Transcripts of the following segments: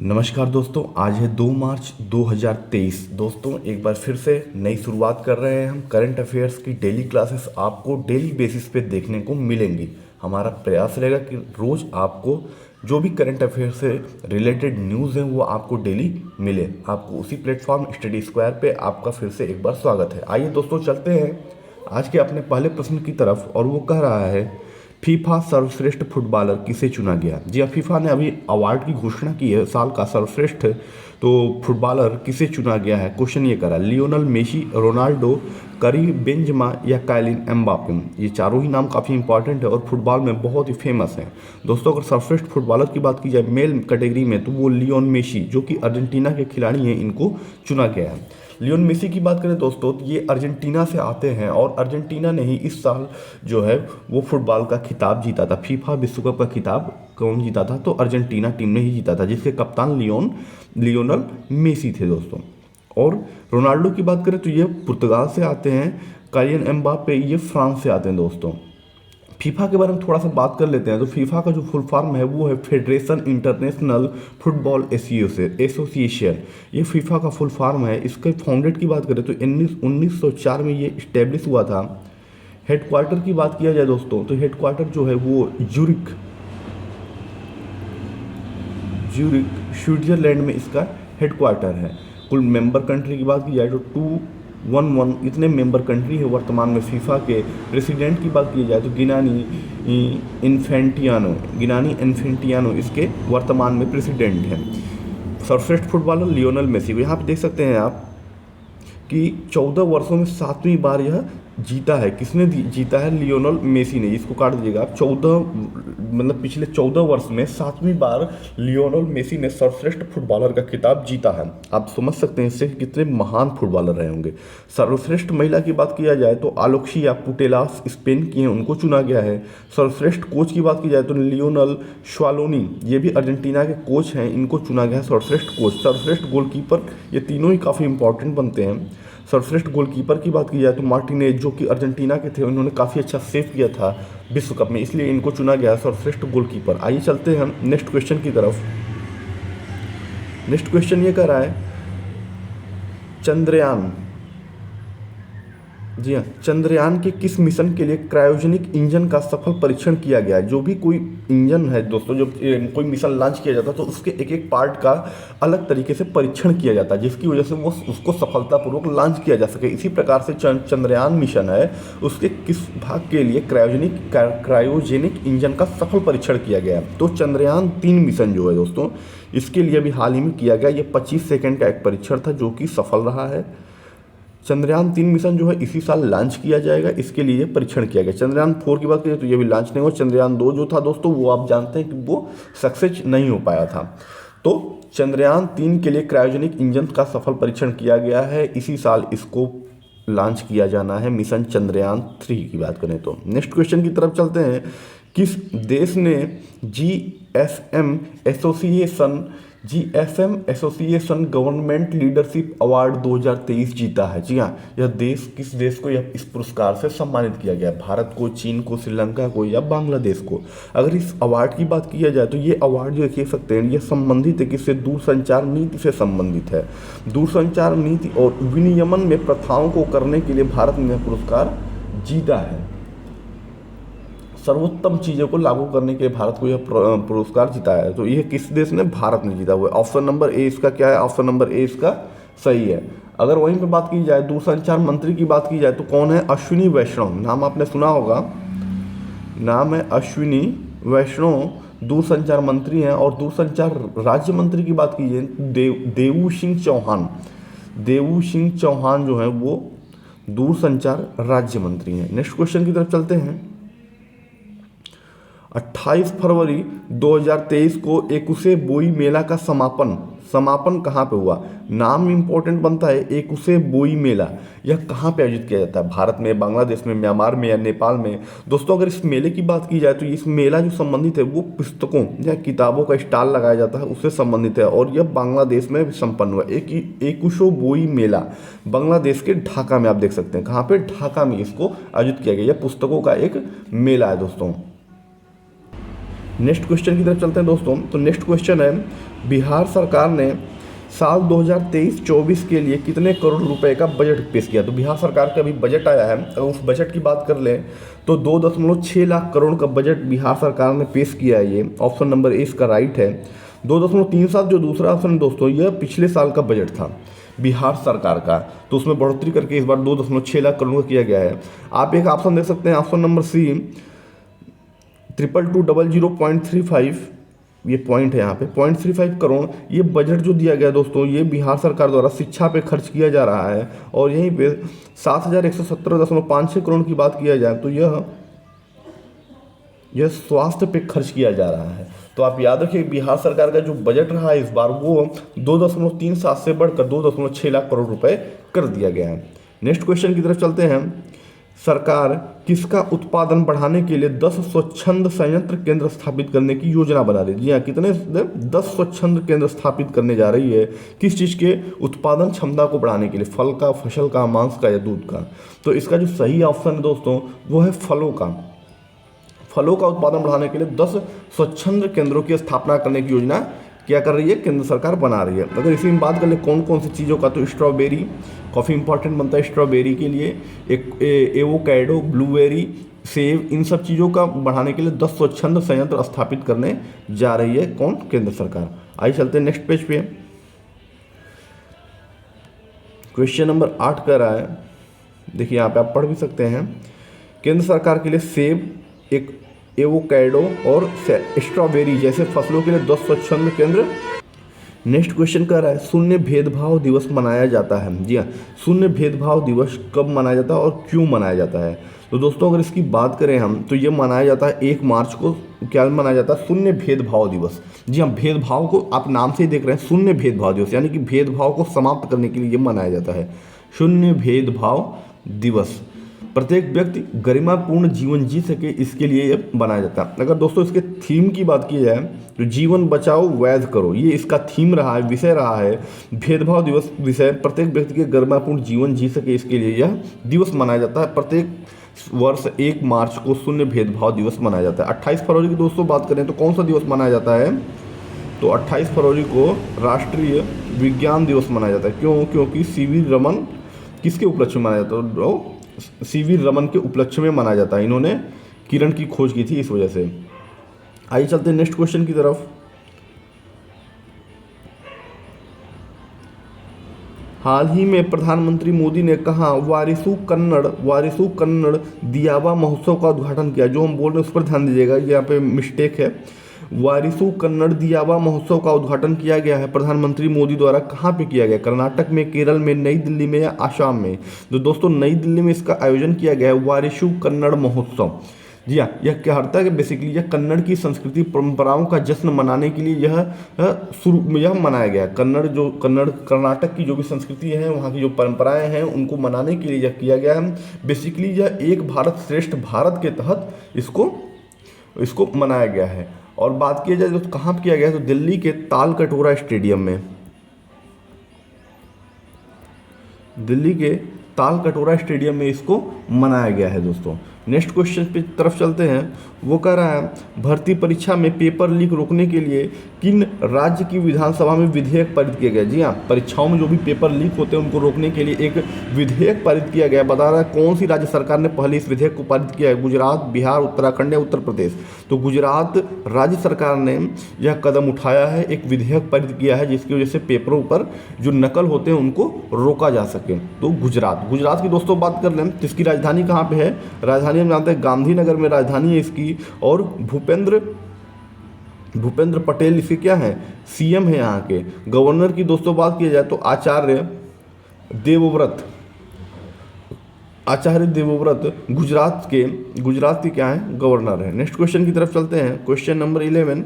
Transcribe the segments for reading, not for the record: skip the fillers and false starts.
नमस्कार दोस्तों, आज है 2 मार्च 2023। दोस्तों एक बार फिर से नई शुरुआत कर रहे हैं हम। करंट अफेयर्स की डेली क्लासेस आपको डेली बेसिस पे देखने को मिलेंगी। हमारा प्रयास रहेगा कि रोज़ आपको जो भी करंट अफेयर से रिलेटेड न्यूज़ हैं वो आपको डेली मिले। आपको उसी प्लेटफॉर्म स्टडी स्क्वायर पे आपका फिर से एक बार स्वागत है। आइए दोस्तों चलते हैं आज के अपने पहले प्रश्न की तरफ, और वो कह रहा है फीफा सर्वश्रेष्ठ फुटबॉलर किसे चुना गया। जी हाँ, फीफा ने अभी अवार्ड की घोषणा की है साल का सर्वश्रेष्ठ तो फुटबॉलर किसे चुना गया है। क्वेश्चन ये करा Lionel Messi, Ronaldo, Karim Benzema या काइलिन एम्बापे। ये चारों ही नाम काफ़ी इंपॉर्टेंट है और फुटबॉल में बहुत ही फेमस हैं। दोस्तों अगर सर्वश्रेष्ठ फुटबॉलर की बात की जाए मेल कैटेगरी में तो वो लियोन मेसी जो कि अर्जेंटीना के खिलाड़ी हैं, इनको चुना गया है। लियोन मेसी की बात करें दोस्तों तो ये अर्जेंटीना से आते हैं और अर्जेंटीना ने ही इस साल जो है वो फुटबॉल का खिताब जीता था। फीफा विश्व कप का खिताब कौन जीता था? तो अर्जेंटीना टीम ने ही जीता था, जिसके कप्तान लियोनल मेसी थे दोस्तों। और रोनाल्डो की बात करें तो ये पुर्तगाल से आते हैं। काइलिन एम्बापे ये फ्रांस से आते हैं दोस्तों। फीफा के बारे में थोड़ा सा बात कर लेते हैं। तो फीफा का जो फुल फॉर्म है वो है फेडरेशन इंटरनेशनल फुटबॉल एसोसिएशन। ये फीफा का फुल फॉर्म है। इसके फाउंडेड की बात करें तो 1904 में ये इस्टेब्लिश हुआ था। हेडक्वार्टर की बात किया जाए दोस्तों तो हेडक्वार्टर जो है वो ज्यूरिख स्विट्जरलैंड में इसका हेडक्वार्टर है। कुल मेंबर कंट्री की बात की जाए तो 211 इतने मेंबर कंट्री है वर्तमान में फीफा के। प्रेसिडेंट की बात की जाए तो गिनानी इन्फेंटियानो इसके वर्तमान में प्रेसिडेंट हैं। सर्वश्रेष्ठ फुटबॉलर लियोनल मेसी, यहाँ पे देख सकते हैं आप कि 14 वर्षों में 7वीं बार यह जीता है। किसने जीता है? लियोनल मेसी ने। इसको काट दीजिएगा आप। 14 मतलब पिछले 14 वर्ष में 7वीं बार लियोनल मेसी ने सर्वश्रेष्ठ फुटबॉलर का खिताब जीता है। आप समझ सकते हैं इससे कितने महान फुटबॉलर रहे होंगे। सर्वश्रेष्ठ महिला की बात किया जाए तो आलोक्सिया पुटेलास स्पेन की हैं, उनको चुना गया है। सर्वश्रेष्ठ कोच की बात की जाए तो लियोनल स्कालोनी, ये भी अर्जेंटीना के कोच हैं, इनको चुना गया है सर्वश्रेष्ठ कोच। सर्वश्रेष्ठ गोलकीपर, ये तीनों ही काफ़ी इंपॉर्टेंट बनते हैं। सर्वश्रेष्ठ गोलकीपर की बात की जाए तो मार्टिनेज जो कि अर्जेंटीना के थे, उन्होंने काफ़ी अच्छा सेव किया था विश्व कप में, इसलिए इनको चुना गया सर्वश्रेष्ठ गोलकीपर। आइए चलते हैं हम नेक्स्ट क्वेश्चन की तरफ। नेक्स्ट क्वेश्चन ये कह रहा है चंद्रयान, जी हाँ, चंद्रयान के किस मिशन के लिए क्रायोजेनिक इंजन का सफल परीक्षण किया गया है। जो भी कोई इंजन है दोस्तों, जब कोई मिशन लॉन्च किया जाता है तो उसके एक एक पार्ट का अलग तरीके से परीक्षण किया जाता है, जिसकी वजह से वो उसको सफलतापूर्वक लॉन्च किया जा सके। इसी प्रकार से चंद्रयान मिशन है, उसके किस भाग के लिए क्रायोजेनिक इंजन का सफल परीक्षण किया गया। तो चंद्रयान 3 मिशन जो है दोस्तों, इसके लिए अभी हाल ही में किया गया। ये 25 सेकेंड का एक परीक्षण था जो कि सफल रहा है। चंद्रयान 3 मिशन जो है इसी साल लॉन्च किया जाएगा, इसके लिए परीक्षण किया गया। चंद्रयान 4 की बात करें तो ये भी लॉन्च नहीं हुआ। चंद्रयान 2 जो था दोस्तों, वो आप जानते हैं कि वो सक्सेस नहीं हो पाया था। तो चंद्रयान 3 के लिए क्रायोजेनिक इंजन का सफल परीक्षण किया गया है, इसी साल इसको लॉन्च किया जाना है। मिशन चंद्रयान 3 की बात करें तो नेक्स्ट क्वेश्चन की तरफ चलते हैं। किस देश ने GSM association government leadership award 2023 जीता है? जी हाँ, यह देश किस देश को यह इस पुरस्कार से सम्मानित किया गया? भारत को, चीन को, श्रीलंका को या बांग्लादेश को? अगर इस अवार्ड की बात किया जाए तो ये अवार्ड जो देख सकते हैं ये संबंधित है किससे? दूरसंचार नीति से संबंधित है। दूरसंचार नीति और विनियमन में प्रथाओं को करने के लिए भारत ने पुरस्कार जीता है। सर्वोत्तम चीज़ों को लागू करने के लिए भारत को यह पुरस्कार जीता है। तो यह किस देश ने? भारत ने जीता हुआ है। ऑप्शन नंबर ए इसका क्या है? ऑप्शन नंबर ए इसका सही है। अगर वहीं पे बात की जाए दूरसंचार मंत्री की बात की जाए तो कौन है? अश्विनी वैष्णव, नाम आपने सुना होगा, नाम है अश्विनी वैष्णव, दूरसंचार मंत्री हैं। और दूरसंचार राज्य मंत्री की बात की जाए देवू सिंह चौहान जो है वो दूरसंचार राज्य मंत्री हैं। नेक्स्ट क्वेश्चन की तरफ चलते हैं। 28 फरवरी 2023 को एकुशे बोई मेला का समापन कहाँ पे हुआ? नाम इंपॉर्टेंट बनता है, एकुशे बोई मेला। यह कहाँ पे आयोजित किया जाता है? भारत में, बांग्लादेश में, म्यांमार में या नेपाल में? दोस्तों अगर इस मेले की बात की जाए तो इस मेला जो संबंधित है वो पुस्तकों या किताबों का स्टॉल लगाया जाता है, उससे संबंधित है। और यह बांग्लादेश में संपन्न हुआ। एकुशे बोई मेला बांग्लादेश के ढाका में, आप देख सकते हैं कहाँ पे? ढाका में इसको आयोजित किया गया। यह पुस्तकों का एक मेला है दोस्तों। नेक्स्ट क्वेश्चन की तरफ चलते हैं दोस्तों। तो नेक्स्ट क्वेश्चन है, बिहार सरकार ने साल 2023-24 के लिए कितने करोड़ रुपए का बजट पेश किया? तो बिहार सरकार का अभी बजट आया है, अगर उस बजट की बात कर लें तो 2.6 लाख करोड़ का बजट बिहार सरकार ने पेश किया है। ये ऑप्शन नंबर ए इसका राइट है। 2.37 जो दूसरा ऑप्शन है दोस्तों, यह पिछले साल का बजट था बिहार सरकार का, तो उसमें बढ़ोतरी करके इस बार 2.6 लाख करोड़ का किया गया है। आप एक ऑप्शन देख सकते हैं, ऑप्शन नंबर सी 22200.35, ये पॉइंट है यहाँ पे 0.35 करोड़। ये बजट जो दिया गया दोस्तों, ये बिहार सरकार द्वारा शिक्षा पे खर्च किया जा रहा है। और यहीं पे 7117.56 करोड़ की बात किया जाए तो यह स्वास्थ्य पे खर्च किया जा रहा है। तो आप याद रखिए बिहार सरकार का जो बजट रहा है इस बार वो 2.37 से बढ़कर 2.6 लाख करोड़ रुपए कर दिया गया है। नेक्स्ट क्वेश्चन की तरफ चलते हैं। सरकार किसका उत्पादन बढ़ाने के लिए 10 स्वच्छंद संयंत्र केंद्र स्थापित करने की योजना बना रही है? जी हाँ, कितने 10 स्वच्छंद केंद्र स्थापित करने जा रही है? किस चीज़ के उत्पादन क्षमता को बढ़ाने के लिए? फल का, फसल का, मांस का या दूध का? तो इसका जो सही ऑप्शन है दोस्तों वो है फलों का। फलों का उत्पादन बढ़ाने के लिए 10 स्वच्छंद केंद्रों की स्थापना करने की योजना क्या कर रही है? केंद्र सरकार बना रही है। अगर इसी में बात कर ले कौन कौन सी चीज़ों का, तो स्ट्रॉबेरी काफ़ी इंपॉर्टेंट बनता है स्ट्रॉबेरी के लिए, एक एवोकैडो, ब्लूबेरी, सेब, इन सब चीज़ों का बढ़ाने के लिए 10 स्वच्छंद संयंत्र स्थापित करने जा रही है कौन? केंद्र सरकार। आइए चलते हैं नेक्स्ट पेज पे। क्वेश्चन नंबर 8 कर रहा है, देखिए यहाँ पे आप पढ़ भी सकते हैं। केंद्र सरकार के लिए सेब, एक एवोकैडो और स्ट्रॉबेरी जैसे फसलों के लिए 10 स्वच्छंद केंद्र। नेक्स्ट क्वेश्चन कर रहा है, शून्य भेदभाव दिवस मनाया जाता है। जी हाँ, शून्य भेदभाव दिवस कब मनाया जाता है और क्यों मनाया जाता है? तो दोस्तों अगर इसकी बात करें हम तो ये मनाया जाता है 1 मार्च को। क्या मनाया जाता है? शून्य भेदभाव दिवस। जी हाँ, भेदभाव को आप नाम से ही देख रहे हैं, शून्य भेदभाव दिवस, यानी कि भेदभाव को समाप्त करने के लिए ये मनाया जाता है शून्य भेदभाव दिवस। प्रत्येक व्यक्ति गरिमापूर्ण जीवन जी सके इसके लिए ये बनाया जाता है। अगर दोस्तों इसके थीम की बात की जाए तो जीवन बचाओ वैध करो, ये इसका थीम रहा है, विषय रहा है। भेदभाव दिवस विषय प्रत्येक व्यक्ति के गरिमापूर्ण जीवन जी सके इसके लिए यह दिवस मनाया जाता है। प्रत्येक वर्ष 1 मार्च को शून्य भेदभाव दिवस मनाया जाता है। 28 फरवरी की दोस्तों बात करें तो कौन सा दिवस मनाया जाता है? तो 28 फरवरी को राष्ट्रीय विज्ञान दिवस मनाया जाता है। क्यों? क्योंकि सीवी रमन किसके उपलक्ष्य में मनाया जाता है? सीवी रमन के उपलक्ष्य में मनाया जाता है। इन्होंने किरण की खोज की थी इस वजह से। आइए चलते हैं नेक्स्ट क्वेश्चन की तरफ। हाल ही में प्रधानमंत्री मोदी ने कहा वारिसू कन्नड़ दियावा महोत्सव का उद्घाटन किया। जो हम बोल रहे हैं उस पर ध्यान दीजिएगा, यहाँ पे मिस्टेक है। वारिसू कन्नड़ दियावा महोत्सव का उद्घाटन किया गया है प्रधानमंत्री मोदी द्वारा। कहाँ पे किया गया? कर्नाटक में, केरल में, नई दिल्ली में या आसाम में? तो दोस्तों नई दिल्ली में इसका आयोजन किया गया है वारिसू कन्नड़ महोत्सव। जी हाँ, यह क्या करता है कि बेसिकली यह कन्नड़ की संस्कृति परंपराओं का जश्न मनाने के लिए यह मनाया गया है। कर्नाटक की जो भी संस्कृति है, वहाँ की जो परंपराएं हैं उनको मनाने के लिए यह किया गया है। बेसिकली यह एक भारत श्रेष्ठ भारत के तहत इसको मनाया गया है। और बात की जाए तो कहाँ किया गया है? तो दिल्ली के तालकटोरा स्टेडियम में, दिल्ली के तालकटोरा स्टेडियम में इसको मनाया गया है दोस्तों। नेक्स्ट क्वेश्चन पे तरफ चलते हैं। वो कह रहा है भर्ती परीक्षा में पेपर लीक रोकने के लिए किन राज्य की विधानसभा में विधेयक पारित किया गया? जी हाँ, परीक्षाओं में जो भी पेपर लीक होते हैं उनको रोकने के लिए एक विधेयक पारित किया गया। बता रहा है कौन सी राज्य सरकार ने पहले इस विधेयक को पारित किया है? गुजरात, बिहार, उत्तराखंड या उत्तर प्रदेश? तो गुजरात राज्य सरकार ने यह कदम उठाया है, एक विधेयक पारित किया है जिसकी वजह से पेपरों पर जो नकल होते हैं उनको रोका जा सके। तो गुजरात की दोस्तों बात कर लें तो इसकी राजधानी कहाँ पे है? राजधानी हम जानते हैं गांधीनगर में राजधानी है इसकी। और भूपेंद्र पटेल इसके क्या है? सीएम है यहाँ के। गवर्नर की दोस्तों बात की जाए तो आचार्य देवव्रत गुजरात के क्या है? गवर्नर है। नेक्स्ट क्वेश्चन की तरफ चलते हैं। क्वेश्चन नंबर 11,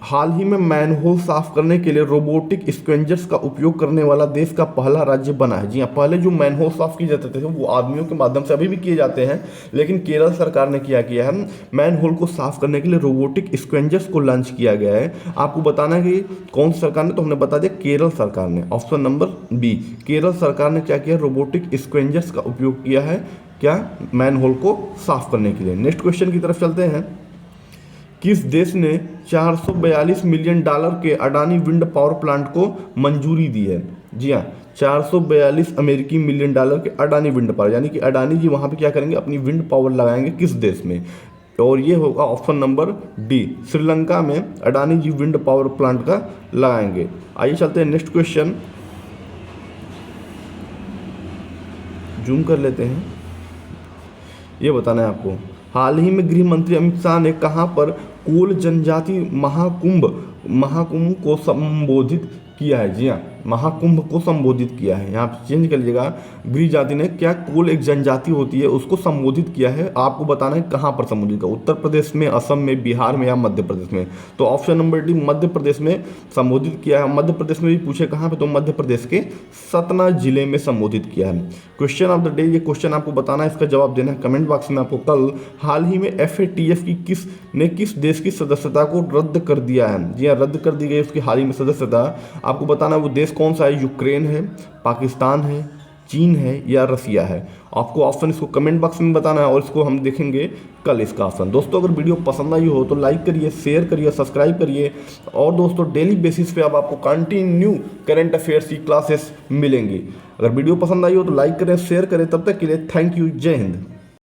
हाल ही में मैनहोल साफ करने के लिए रोबोटिक स्क्वेंजर्स का उपयोग करने वाला देश का पहला राज्य बना है। जी हाँ, पहले जो मैनहोल साफ किए जाते थे वो आदमियों के माध्यम से अभी भी किए जाते हैं, लेकिन केरल सरकार ने क्या किया है? मैनहोल को साफ करने के लिए रोबोटिक स्क्वेंजर्स को लॉन्च किया गया है। आपको बताना है कि कौन सी सरकार ने, तो हमने बता दिया केरल सरकार ने। ऑप्शन नंबर बी, केरल सरकार ने क्या किया? रोबोटिक स्क्वेंजर्स का उपयोग किया है क्या? मैनहोल को साफ करने के लिए। नेक्स्ट क्वेश्चन की तरफ चलते हैं। किस देश ने 442 मिलियन डॉलर के अडानी विंड पावर प्लांट को मंजूरी दी है? जी हाँ, 442 अमेरिकी मिलियन डॉलर के अडानी विंड पावर, यानी कि अडानी जी वहाँ पे क्या करेंगे, अपनी विंड पावर लगाएंगे किस देश में? और ये होगा ऑप्शन नंबर डी, श्रीलंका में अडानी जी विंड पावर प्लांट का लगाएंगे। आइए चलते हैं नेक्स्ट क्वेश्चन, जूम कर लेते हैं। ये बताना है आपको, हाल ही में गृह मंत्री अमित शाह ने कहां पर कोल जनजाति महाकुंभ को संबोधित किया है? जी हाँ, महाकुंभ को संबोधित किया है। यहाँ पे चेंज कर लीजिएगा, गृह जाति ने क्या कोल एक जनजाति होती है उसको संबोधित किया है। आपको बताना है कहाँ पर संबोधित किया, उत्तर प्रदेश में, असम में, बिहार में या मध्य प्रदेश में? तो option number D, Madhya Pradesh में संबोधित किया है। मध्य प्रदेश में भी पूछे कहाँ पे, तो मध्य प्रदेश के सतना जिले में संबोधित किया है। क्वेश्चन ऑफ द डे, ये क्वेश्चन आपको बताना है, इसका जवाब देना है कमेंट बॉक्स में। आपको कल हाल ही में FATF की किस देश की सदस्यता को रद्द कर दिया है? जी हाँ, रद्द कर दी गई उसकी हाल ही में सदस्यता। आपको बताना है वो देश कौन सा है, यूक्रेन है, पाकिस्तान है, चीन है या रसिया है? आपको ऑप्शन इसको कमेंट बॉक्स में बताना है और इसको हम देखेंगे कल इसका ऑप्शन। दोस्तों अगर वीडियो पसंद आई हो तो लाइक करिए, शेयर करिए, सब्सक्राइब करिए। और दोस्तों डेली बेसिस पे अब आपको कंटिन्यू करंट अफेयर्स की क्लासेस मिलेंगी। अगर वीडियो पसंद आई हो तो लाइक करें, शेयर करें। तब तक के लिए थैंक यू, जय हिंद।